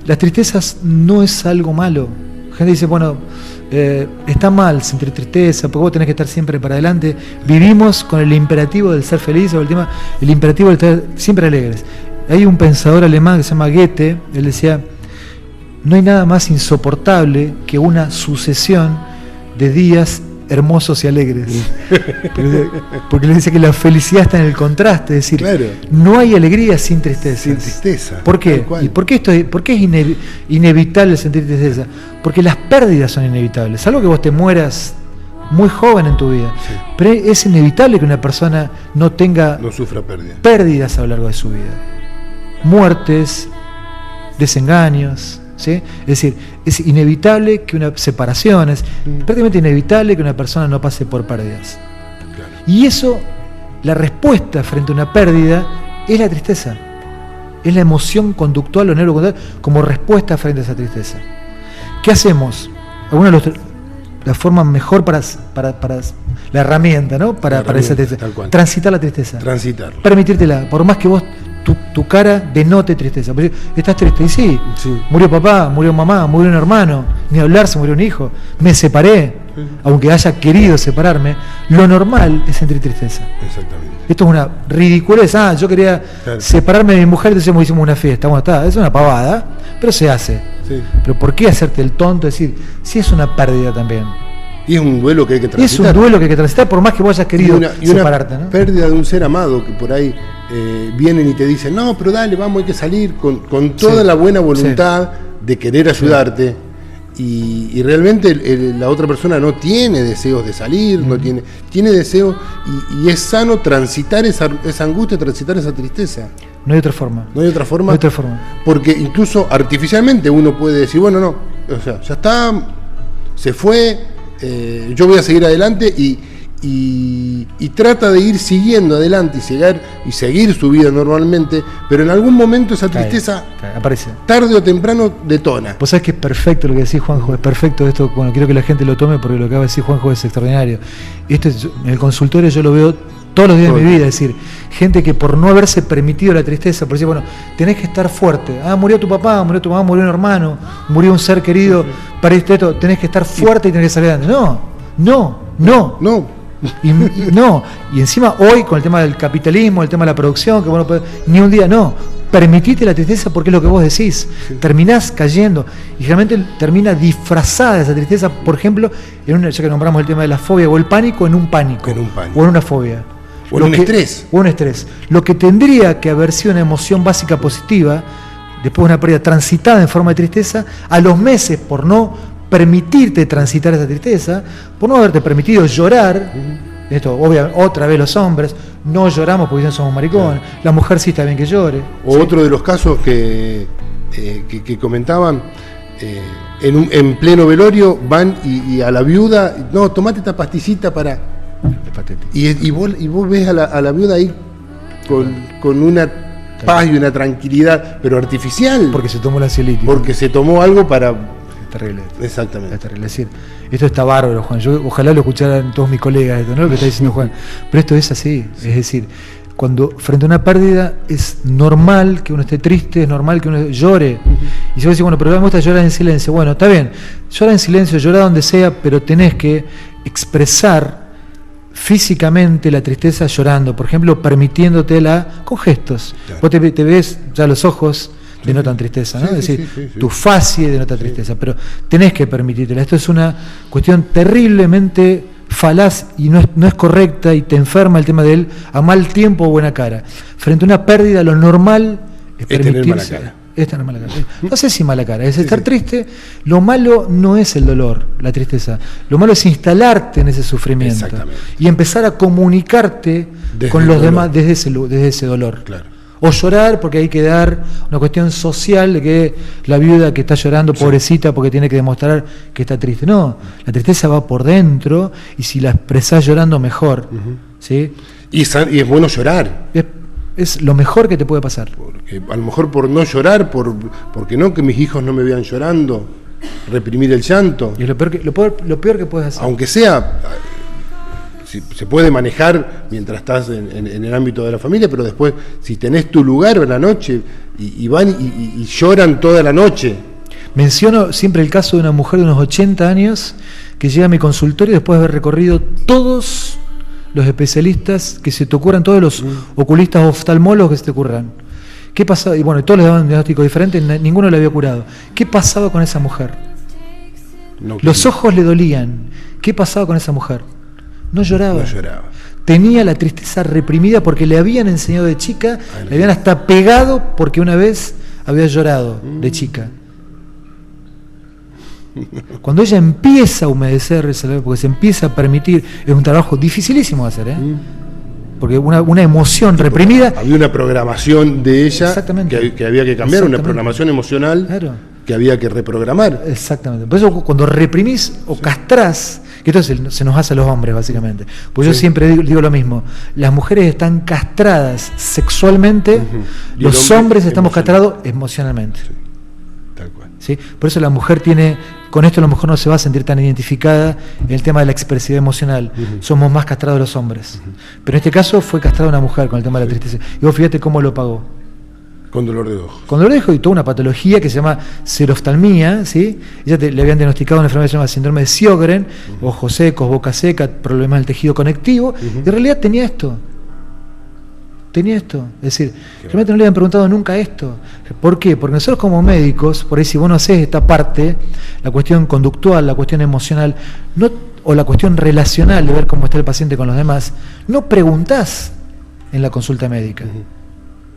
Las tristezas no es algo malo. La gente dice, bueno, está mal sentir tristeza, porque vos tenés que estar siempre para adelante. Vivimos con el imperativo del ser feliz, o el imperativo de estar siempre alegres. Hay un pensador alemán que se llama Goethe, él decía, no hay nada más insoportable que una sucesión de días hermosos y alegres. Porque le dice que la felicidad está en el contraste, es decir, claro, no hay alegría sin tristeza. Sin tristeza. ¿Por qué? ¿Y por qué es inevitable sentir tristeza? Porque las pérdidas son inevitables. Salvo que vos te mueras muy joven en tu vida. Sí. Pero es inevitable que una persona no sufra pérdidas a lo largo de su vida. Muertes, desengaños. ¿Sí? Es decir, es inevitable que separaciones, prácticamente inevitable que una persona no pase por pérdidas. Claro. Y eso, la respuesta frente a una pérdida es la tristeza. Es la emoción conductual o neuroconductual como respuesta frente a esa tristeza. ¿Qué hacemos? La forma mejor para la herramienta, ¿no? Para esa tristeza. Transitar la tristeza. Transitarla. Permitírtela, por más que vos tu cara denote tristeza. Estás triste, y sí, murió papá, murió mamá, murió un hermano, ni hablar, se murió un hijo, me separé, aunque haya querido separarme, lo normal es sentir tristeza. Exactamente. Esto es una ridiculez. Yo quería separarme de mi mujer, entonces hicimos una fiesta. Bueno, está, es una pavada, pero se hace. Sí. Pero ¿por qué hacerte el tonto? Es decir, si es una pérdida también. Y es un duelo que hay que transitar. Es un duelo que hay que transitar, por más que vos hayas querido separarte, ¿no? Pérdida de un ser amado que por ahí vienen y te dicen, no, pero dale, vamos, hay que salir con toda la buena voluntad de querer ayudarte. Y realmente la otra persona no tiene deseos de salir, no tiene deseos, y es sano transitar esa angustia, transitar esa tristeza. No hay otra forma. No hay otra forma. Porque incluso artificialmente uno puede decir, bueno, no, o sea, ya está, se fue, yo voy a seguir adelante y trata de ir siguiendo adelante y seguir su vida normalmente, pero en algún momento esa tristeza aparece. Tarde o temprano detona. Vos sabés que es perfecto lo que decís, Juanjo, es perfecto esto. Bueno, quiero que la gente lo tome porque lo que acaba de decir Juanjo es extraordinario. Esto en el consultorio yo lo veo todos los días de mi vida, es decir, gente que por no haberse permitido la tristeza, por decir, bueno, tenés que estar fuerte. Murió tu papá, murió tu mamá, murió un hermano, murió un ser querido, para esto tenés que estar fuerte y tenés que salir adelante. No. Y encima hoy con el tema del capitalismo, el tema de la producción, que bueno, ni un día permitite la tristeza porque es lo que vos decís, terminás cayendo y realmente termina disfrazada esa tristeza, por ejemplo, ya que nombramos el tema de la fobia o el pánico, en un pánico. O en una fobia. O en un estrés. O un estrés. Lo que tendría que haber sido una emoción básica positiva, después de una pérdida transitada en forma de tristeza, a los meses por no permitirte transitar esa tristeza, por no haberte permitido llorar, esto obviamente otra vez los hombres, no lloramos porque no somos maricones, la mujer sí está bien que llore. O otro de los casos que comentaban, en pleno velorio van y a la viuda, no, tomate esta pastillita para... Y vos ves a la viuda ahí con una paz y una tranquilidad, pero artificial. Porque se tomó la ansiolítica. Porque se tomó algo para... Es terrible. Exactamente. Es terrible. Es decir, esto está bárbaro, Juan. Ojalá lo escucharan todos mis colegas, esto, ¿no? Lo que está diciendo Juan. Pero esto es así. Es decir, cuando frente a una pérdida es normal que uno esté triste, es normal que uno llore. Y si vos decís, bueno, pero me gusta llorar en silencio. Bueno, está bien. Llora en silencio, llora donde sea, pero tenés que expresar físicamente la tristeza llorando, por ejemplo, permitiéndotela con gestos. Claro. Vos te ves, ya los ojos denotan tristeza, ¿no? Es decir, tu facie denota tristeza, pero tenés que permitírtela. Esto es una cuestión terriblemente falaz y no es correcta, y te enferma el tema del a mal tiempo o buena cara. Frente a una pérdida, lo normal es permitirse Esta no es mala cara. No sé si mala cara, es estar triste. Lo malo no es el dolor, la tristeza. Lo malo es instalarte en ese sufrimiento y empezar a comunicarte con los demás desde ese dolor. Claro. O llorar porque hay que dar una cuestión social de que la viuda que está llorando, pobrecita, porque tiene que demostrar que está triste. No, la tristeza va por dentro y si la expresás llorando, mejor. ¿Sí? Y es bueno llorar. Es lo mejor que te puede pasar. Porque a lo mejor por no llorar, porque no que mis hijos no me vean llorando, reprimir el llanto. Y es lo peor que puedes hacer. Aunque sea, se puede manejar mientras estás en el ámbito de la familia, pero después, si tenés tu lugar en la noche y van y lloran toda la noche. Menciono siempre el caso de una mujer de unos 80 años que llega a mi consultorio después de haber recorrido todos los especialistas que se te ocurran, todos los oculistas oftalmólogos que se te ocurran. ¿Qué pasaba? Y bueno, todos les daban un diagnóstico diferente, ninguno le había curado. ¿Qué pasaba con esa mujer? Los ojos le dolían. ¿Qué pasaba con esa mujer? No lloraba. No lloraba. Tenía la tristeza reprimida porque le habían enseñado de chica, le habían hasta pegado porque una vez había llorado de chica. Cuando ella empieza a humedecer, porque se empieza a permitir, es un trabajo dificilísimo de hacer, porque una emoción reprimida. Había una programación de ella que había que cambiar, una programación emocional que había que reprogramar. Exactamente. Por eso cuando reprimís o castrás, que esto se nos hace a los hombres básicamente, pues yo siempre digo lo mismo, las mujeres están castradas sexualmente, los hombres estamos castrados emocionalmente. Tal cual. ¿Sí? Por eso la mujer tiene, con esto a lo mejor no se va a sentir tan identificada en el tema de la expresividad emocional. Somos más castrados los hombres. Pero en este caso fue castrada una mujer con el tema de la tristeza. Y vos fíjate cómo lo pagó. Con dolor de ojos. Con dolor de ojos y toda una patología que se llama seroftalmía, ¿sí? Ella le habían diagnosticado una enfermedad que se llama síndrome de Sjögren, ojos secos, boca seca, problemas del tejido conectivo. Y en realidad tenía esto. Es decir, realmente no le habían preguntado nunca esto. ¿Por qué? Porque nosotros como médicos, por ahí si vos no hacés esta parte, la cuestión conductual, la cuestión emocional, o la cuestión relacional de ver cómo está el paciente con los demás, no preguntás en la consulta médica.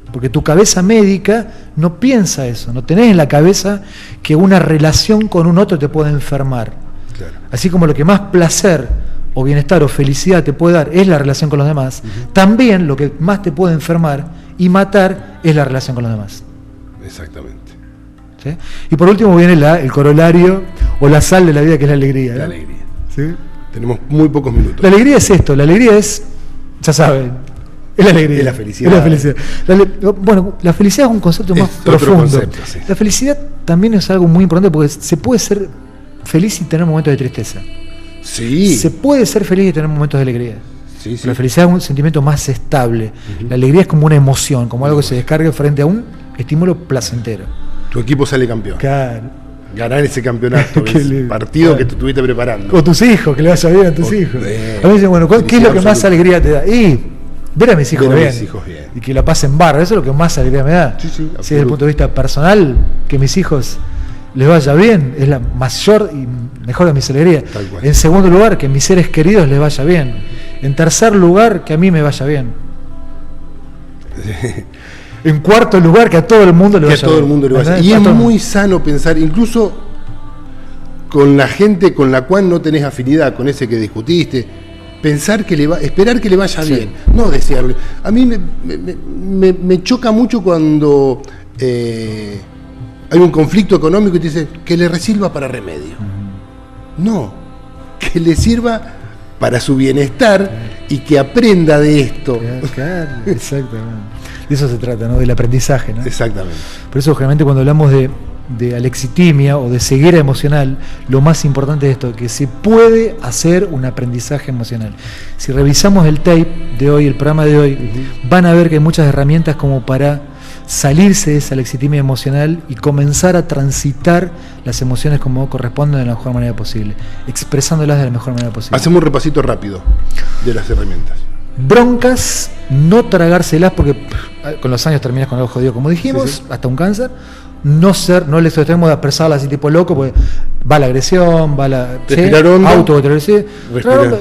Porque tu cabeza médica no piensa eso, no tenés en la cabeza que una relación con un otro te puede enfermar. Claro. Así como lo que más placer o bienestar o felicidad te puede dar es la relación con los demás, también lo que más te puede enfermar y matar es la relación con los demás. Exactamente. ¿Sí? Y por último viene el corolario o la sal de la vida, que es la alegría. ¿no? La alegría. ¿Sí? Tenemos muy pocos minutos. La alegría es esto, la alegría es, ya saben, es la alegría. Es la felicidad. Es la felicidad. Bueno, la felicidad es un concepto más profundo. Concepto, sí. La felicidad también es algo muy importante porque se puede ser feliz y tener momentos de tristeza. Sí. Se puede ser feliz y tener momentos de alegría. Sí. La felicidad es un sentimiento más estable. La alegría es como una emoción, como algo que se descarga frente a un estímulo placentero. Tu equipo sale campeón. Claro. Ganar ese campeonato, ese partido que te estuviste preparando. O tus hijos, que le vaya bien a tus hijos. A mí dicen, bueno, ¿qué es lo que más alegría te da? Y ver a mis hijos bien. Y que la pasen barra, eso es lo que más alegría me da. Sí, desde el punto de vista personal, que mis hijos les vaya bien, es la mayor y mejor de mis alegrías. En segundo lugar, que a mis seres queridos les vaya bien. En tercer lugar, que a mí me vaya bien. En cuarto lugar, que a todo el mundo le vaya bien. Y es muy sano pensar, incluso con la gente con la cual no tenés afinidad, con ese que discutiste, pensar que esperar que le vaya bien, no desearle. A mí me choca mucho cuando hay un conflicto económico y te dice que le sirva para remedio. No, que le sirva para su bienestar y que aprenda de esto. Claro, exactamente. De eso se trata, ¿no? Del aprendizaje, ¿no? Exactamente. Por eso generalmente cuando hablamos de alexitimia o de ceguera emocional, lo más importante es esto, que se puede hacer un aprendizaje emocional. Si revisamos el tape de hoy, el programa de hoy, van a ver que hay muchas herramientas como para salirse de esa alexitimia emocional y comenzar a transitar las emociones como corresponden de la mejor manera posible, expresándolas de la mejor manera posible. Hacemos un repasito rápido de las herramientas. Broncas, no tragárselas porque con los años terminas con algo jodido, como dijimos, sí. Hasta un cáncer. No les extremo de apresarla así tipo loco, porque va la agresión, va la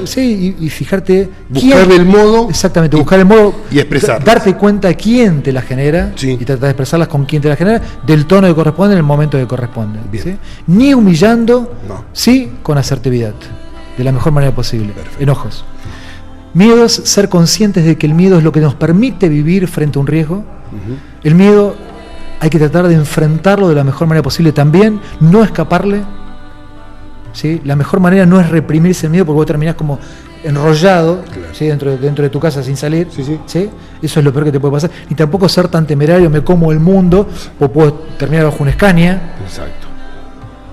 sí, y fijarte buscar el modo, exactamente, buscar el modo y expresarlas, darte cuenta de quién te la genera, sí. Y tratar de expresarlas con quién te la genera, del tono que corresponde en el momento que corresponde, ¿sí? Ni humillando, no. Sí, con asertividad, de la mejor manera posible. Perfecto. Enojos, miedos, ser conscientes de que el miedo es lo que nos permite vivir frente a un riesgo. El miedo hay que tratar de enfrentarlo de la mejor manera posible también, no escaparle, ¿sí? La mejor manera no es reprimirse el miedo porque vos terminás como enrollado, claro. ¿Sí? dentro de tu casa sin salir, ¿sí? Eso es lo peor que te puede pasar, ni tampoco ser tan temerario, me como el mundo, o puedo terminar bajo una Escania. Exacto.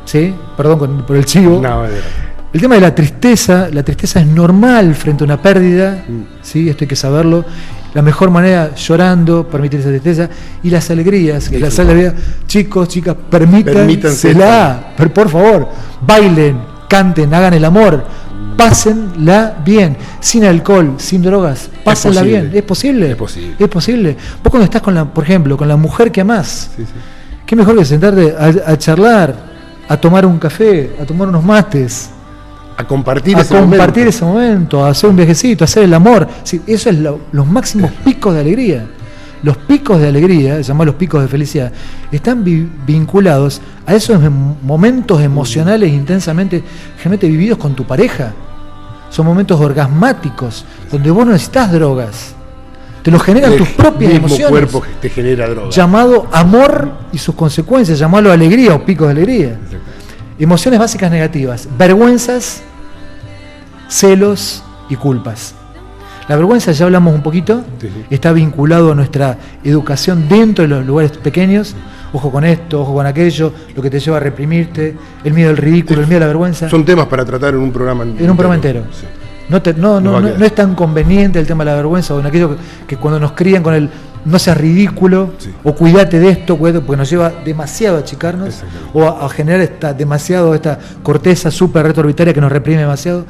¿Sí? Perdón por el chivo. No, el tema de la tristeza es normal frente a una pérdida, ¿sí? Esto hay que saberlo. La mejor manera, llorando, permitir esa tristeza, y las alegrías, que las alegrías, chicos, chicas, permítansela, por favor, bailen, canten, hagan el amor, pásenla bien, sin alcohol, sin drogas, pásenla bien, ¿es posible? Es posible. Vos cuando estás por ejemplo, con la mujer que amás, qué mejor que sentarte a charlar, a tomar un café, a tomar unos mates, a compartir ese momento, a hacer un viajecito, a hacer el amor. Sí, eso es los máximos picos de alegría. Los picos de alegría, llamados los picos de felicidad, están vinculados a esos momentos emocionales intensamente, generalmente vividos con tu pareja. Son momentos orgasmáticos, donde vos no necesitas drogas. Te lo generan tus propias emociones. El cuerpo que te genera drogas. Llamado amor y sus consecuencias, llamado alegría o picos de alegría. Emociones básicas negativas, vergüenzas, celos y culpas. La vergüenza, ya hablamos un poquito, está vinculado a nuestra educación dentro de los lugares pequeños. Ojo con esto, ojo con aquello, lo que te lleva a reprimirte, el miedo al ridículo, el miedo a la vergüenza. Son temas para tratar en un programa entero. En un programa entero. Sí. No es tan conveniente el tema de la vergüenza, o en aquello que cuando nos crían con el no seas ridículo, o cuídate de esto, porque nos lleva demasiado a achicarnos, o a generar esta corteza súper retroorbitaria que nos reprime demasiado.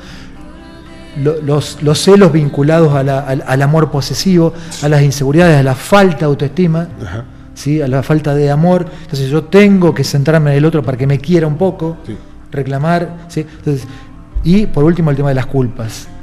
Los celos vinculados al amor posesivo, a las inseguridades, a la falta de autoestima, ¿sí? A la falta de amor. Entonces yo tengo que centrarme en el otro para que me quiera un poco, reclamar, ¿sí? Entonces, y por último el tema de las culpas.